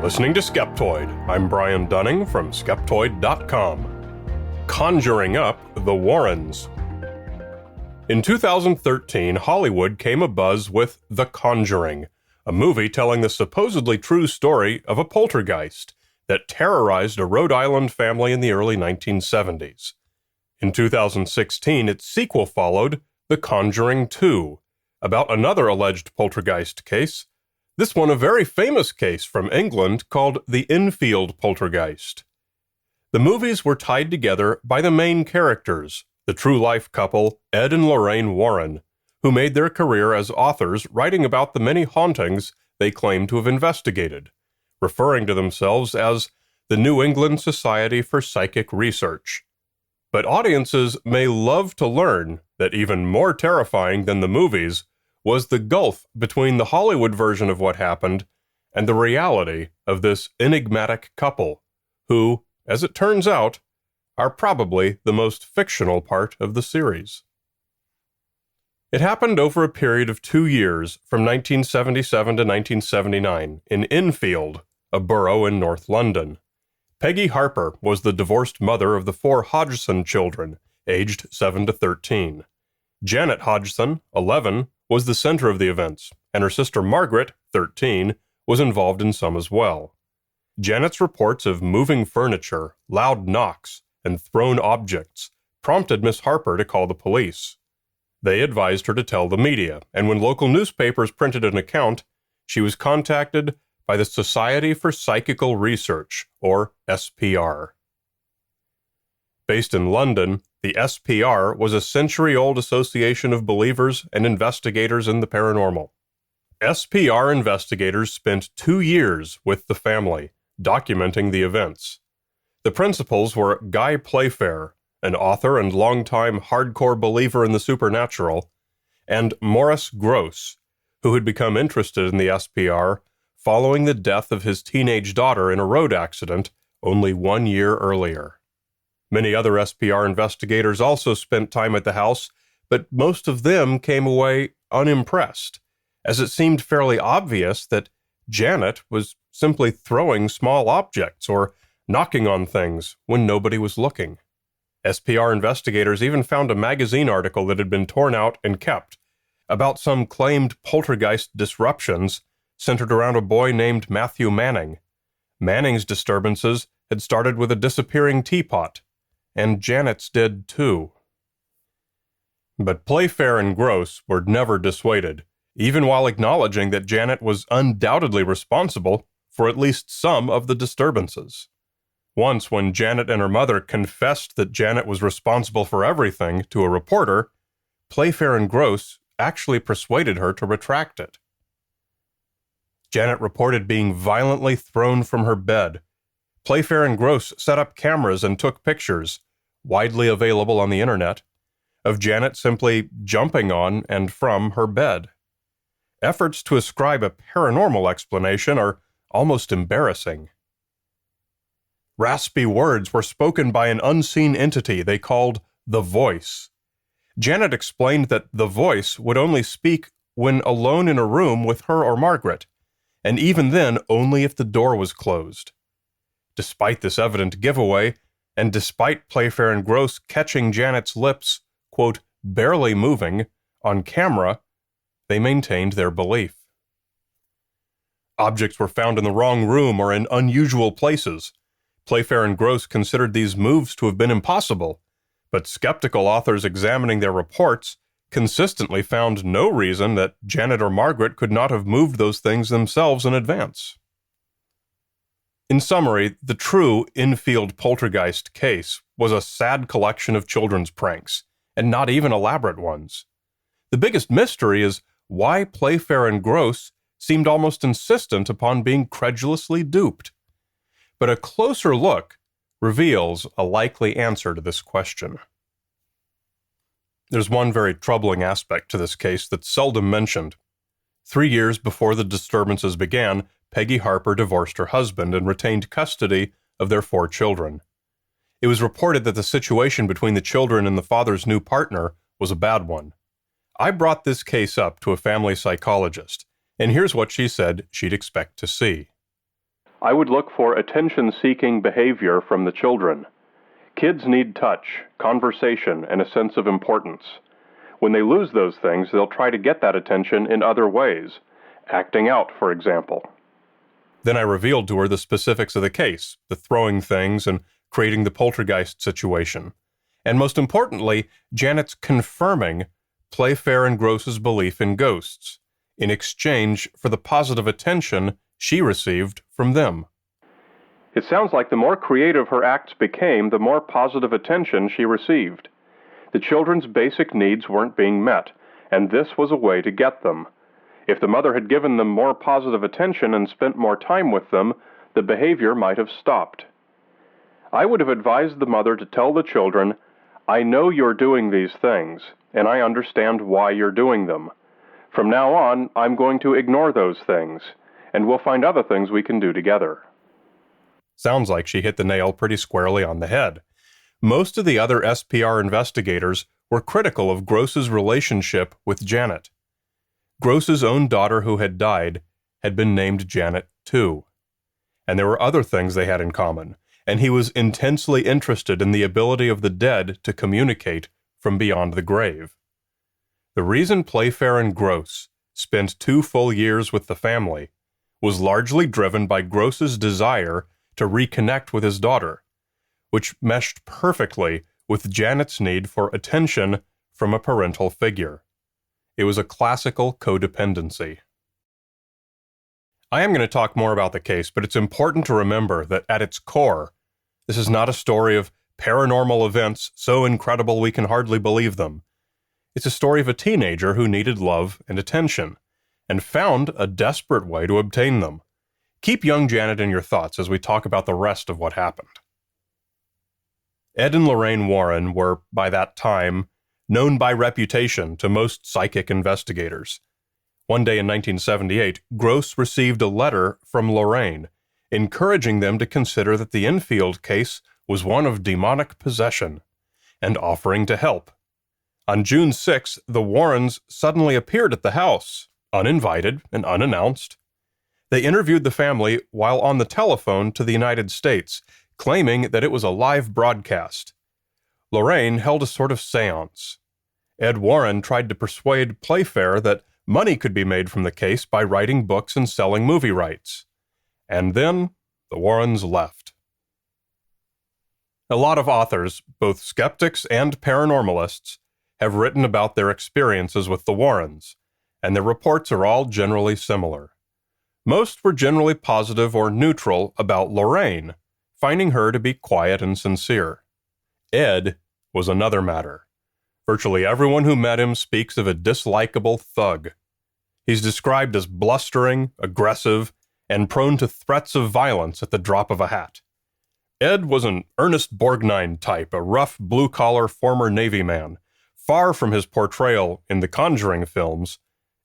listening to Skeptoid. I'm Brian Dunning from Skeptoid.com. Conjuring Up the Warrens. In 2013, Hollywood came abuzz with The Conjuring, a movie telling the supposedly true story of a poltergeist that terrorized a Rhode Island family in the early 1970s. In 2016, its sequel followed, The Conjuring 2, about another alleged poltergeist case, this one a very famous case from England called the Enfield poltergeist. The movies were tied together by the main characters, the true-life couple Ed and Lorraine Warren, who made their career as authors writing about the many hauntings they claim to have investigated, referring to themselves as the New England Society for Psychic Research. But audiences may love to learn that even more terrifying than the movies was the gulf between the Hollywood version of what happened and the reality of this enigmatic couple, who, as it turns out, are probably the most fictional part of the series. It happened over a period of 2 years, from 1977 to 1979, in Enfield, a borough in North London. Peggy Harper was the divorced mother of the 4 Hodgson children, aged 7 to 13. Janet Hodgson, 11, was the center of the events, and her sister Margaret, 13, was involved in some as well. Janet's reports of moving furniture, loud knocks, and thrown objects prompted Miss Harper to call the police. They advised her to tell the media, and when local newspapers printed an account, she was contacted by the Society for Psychical Research, or SPR. Based in London, the SPR was a century-old association of believers and investigators in the paranormal. SPR investigators spent 2 years with the family, documenting the events. The principals were Guy Playfair, an author and longtime hardcore believer in the supernatural, and Maurice Grosse, who had become interested in the SPR following the death of his teenage daughter in a road accident only 1 year earlier. Many other SPR investigators also spent time at the house, but most of them came away unimpressed, as it seemed fairly obvious that Janet was simply throwing small objects or knocking on things when nobody was looking. SPR investigators even found a magazine article that had been torn out and kept about some claimed poltergeist disruptions centered around a boy named Matthew Manning. Manning's disturbances had started with a disappearing teapot, and Janet's did too. But Playfair and Grosse were never dissuaded, even while acknowledging that Janet was undoubtedly responsible for at least some of the disturbances. Once, when Janet and her mother confessed that Janet was responsible for everything to a reporter, Playfair and Grosse actually persuaded her to retract it. Janet reported being violently thrown from her bed. Playfair and Grosse set up cameras and took pictures, widely available on the internet, of Janet simply jumping on and from her bed. Efforts to ascribe a paranormal explanation are almost embarrassing. Raspy words were spoken by an unseen entity they called the Voice. Janet explained that the Voice would only speak when alone in a room with her or Margaret, and even then only if the door was closed. Despite this evident giveaway, and despite Playfair and Grosse catching Janet's lips, quote, barely moving, on camera, they maintained their belief. Objects were found in the wrong room or in unusual places. Playfair and Grosse considered these moves to have been impossible, but skeptical authors examining their reports consistently found no reason that Janet or Margaret could not have moved those things themselves in advance. In summary, the true Enfield poltergeist case was a sad collection of children's pranks, and not even elaborate ones. The biggest mystery is why Playfair and Grosse seemed almost insistent upon being credulously duped. But a closer look reveals a likely answer to this question. There's one very troubling aspect to this case that's seldom mentioned. 3 years before the disturbances began, Peggy Harper divorced her husband and retained custody of their 4 children. It was reported that the situation between the children and the father's new partner was a bad one. I brought this case up to a family psychologist, and here's what she said she'd expect to see. I would look for attention-seeking behavior from the children. Kids need touch, conversation, and a sense of importance. When they lose those things, they'll try to get that attention in other ways, acting out, for example. Then I revealed to her the specifics of the case, the throwing things and creating the poltergeist situation. And most importantly, Janet's confirming Playfair and Gross's belief in ghosts, in exchange for the positive attention she received from them. It sounds like the more creative her acts became, the more positive attention she received. The children's basic needs weren't being met, and this was a way to get them. If the mother had given them more positive attention and spent more time with them, the behavior might have stopped. I would have advised the mother to tell the children, "I know you're doing these things, and I understand why you're doing them. From now on, I'm going to ignore those things, and we'll find other things we can do together." Sounds like she hit the nail pretty squarely on the head. Most of the other SPR investigators were critical of Gross's relationship with Janet. Gross's own daughter who had died had been named Janet too. And there were other things they had in common, and he was intensely interested in the ability of the dead to communicate from beyond the grave. The reason Playfair and Gross spent 2 full years with the family was largely driven by Gross's desire to reconnect with his daughter, which meshed perfectly with Janet's need for attention from a parental figure. It was a classical codependency. I am going to talk more about the case, but it's important to remember that at its core, this is not a story of paranormal events so incredible we can hardly believe them. It's a story of a teenager who needed love and attention, and found a desperate way to obtain them. Keep young Janet in your thoughts as we talk about the rest of what happened. Ed and Lorraine Warren were, by that time, known by reputation to most psychic investigators. One day in 1978, Gross received a letter from Lorraine, encouraging them to consider that the Enfield case was one of demonic possession, and offering to help. On June 6, the Warrens suddenly appeared at the house, uninvited and unannounced. They interviewed the family while on the telephone to the United States, claiming that it was a live broadcast. Lorraine held a sort of seance. Ed Warren tried to persuade Playfair that money could be made from the case by writing books and selling movie rights. And then the Warrens left. A lot of authors, both skeptics and paranormalists, have written about their experiences with the Warrens, and their reports are all generally similar. Most were generally positive or neutral about Lorraine, finding her to be quiet and sincere. Ed was another matter. Virtually everyone who met him speaks of a dislikable thug. He's described as blustering, aggressive, and prone to threats of violence at the drop of a hat. Ed was an Ernest Borgnine type, a rough, blue-collar former Navy man. Far from his portrayal in the Conjuring films,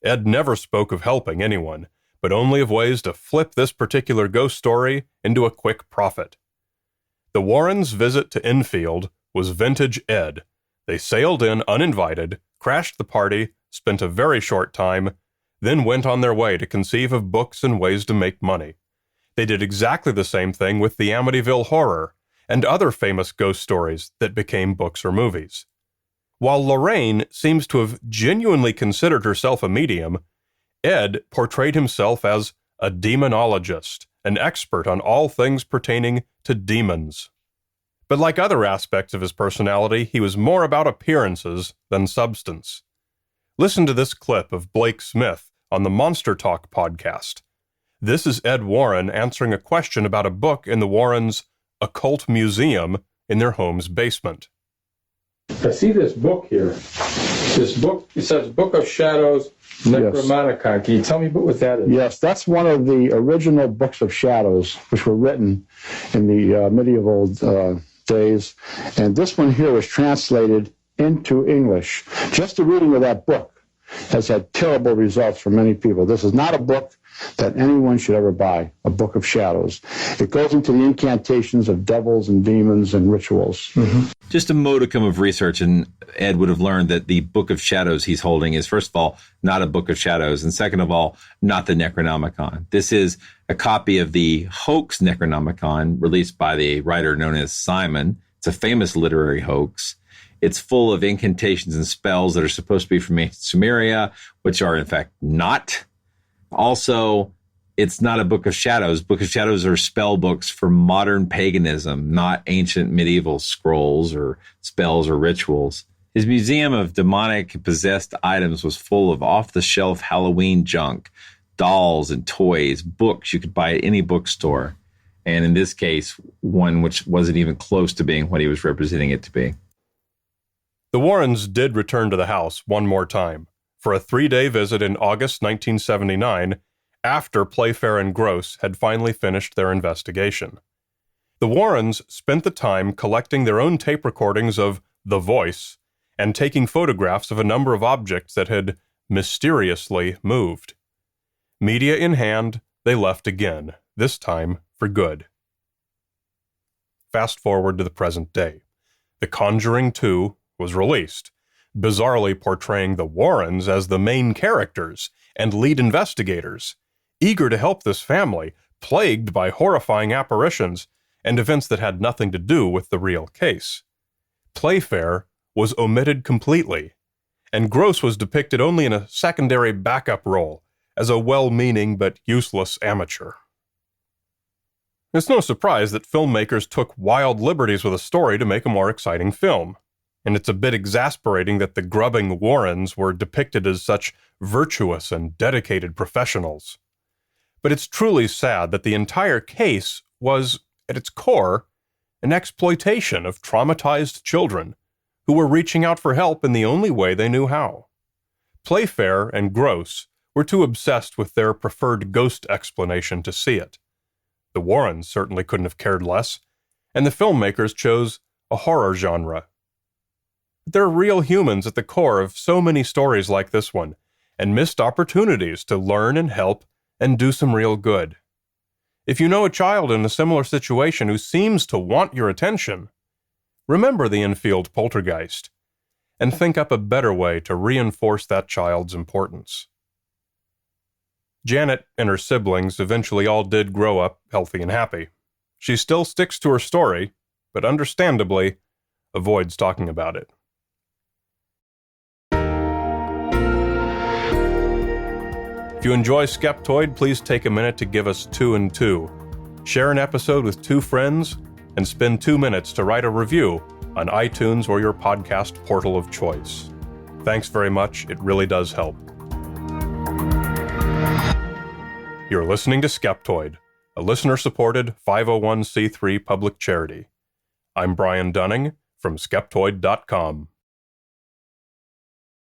Ed never spoke of helping anyone, but only of ways to flip this particular ghost story into a quick profit. The Warrens' visit to Enfield was vintage Ed. They sailed in uninvited, crashed the party, spent a very short time, then went on their way to conceive of books and ways to make money. They did exactly the same thing with the Amityville Horror and other famous ghost stories that became books or movies. While Lorraine seems to have genuinely considered herself a medium, Ed portrayed himself as a demonologist, an expert on all things pertaining to demons. But like other aspects of his personality, he was more about appearances than substance. Listen to this clip of Blake Smith on the Monster Talk podcast. This is Ed Warren answering a question about a book in the Warrens' occult museum in their home's basement. I see this book here. This book, it says Book of Shadows, Necromonicon. Yes. Can you tell me what that is? Yes, that's one of the original books of shadows, which were written in the medieval days. And this one here was translated into English. Just the reading of that book has had terrible results for many people. This is not a book that anyone should ever buy, a book of shadows. It goes into the incantations of devils and demons and rituals. Mm-hmm. Just a modicum of research, and Ed would have learned that the Book of Shadows he's holding is, first of all, not a Book of Shadows, and second of all, not the Necronomicon. This is a copy of the hoax Necronomicon released by the writer known as Simon. It's a famous literary hoax. It's full of incantations and spells that are supposed to be from ancient Sumeria, which are in fact not. Also, it's not a Book of Shadows. Book of Shadows are spell books for modern paganism, not ancient medieval scrolls or spells or rituals. His museum of demonic possessed items was full of off-the-shelf Halloween junk, dolls and toys, books you could buy at any bookstore. And in this case, one which wasn't even close to being what he was representing it to be. The Warrens did return to the house one more time for a 3-day visit in August 1979 after Playfair and Gross had finally finished their investigation. The Warrens spent the time collecting their own tape recordings of The Voice and taking photographs of a number of objects that had mysteriously moved. Media in hand, they left again, this time for good. Fast forward to the present day. The Conjuring 2 was released, bizarrely portraying the Warrens as the main characters and lead investigators, eager to help this family, plagued by horrifying apparitions and events that had nothing to do with the real case. Playfair was omitted completely, and Gross was depicted only in a secondary backup role as a well-meaning but useless amateur. It's no surprise that filmmakers took wild liberties with a story to make a more exciting film. And it's a bit exasperating that the grubbing Warrens were depicted as such virtuous and dedicated professionals. But it's truly sad that the entire case was, at its core, an exploitation of traumatized children who were reaching out for help in the only way they knew how. Playfair and Gross were too obsessed with their preferred ghost explanation to see it. The Warrens certainly couldn't have cared less, and the filmmakers chose a horror genre. They're real humans at the core of so many stories like this one, and missed opportunities to learn and help and do some real good. If you know a child in a similar situation who seems to want your attention, remember the Enfield poltergeist, and think up a better way to reinforce that child's importance. Janet and her siblings eventually all did grow up healthy and happy. She still sticks to her story, but understandably avoids talking about it. If you enjoy Skeptoid, please take a minute to give us 2 and 2. Share an episode with 2 friends, and spend 2 minutes to write a review on iTunes or your podcast portal of choice. Thanks very much, it really does help. You're listening to Skeptoid, a listener-supported 501c3 public charity. I'm Brian Dunning from Skeptoid.com.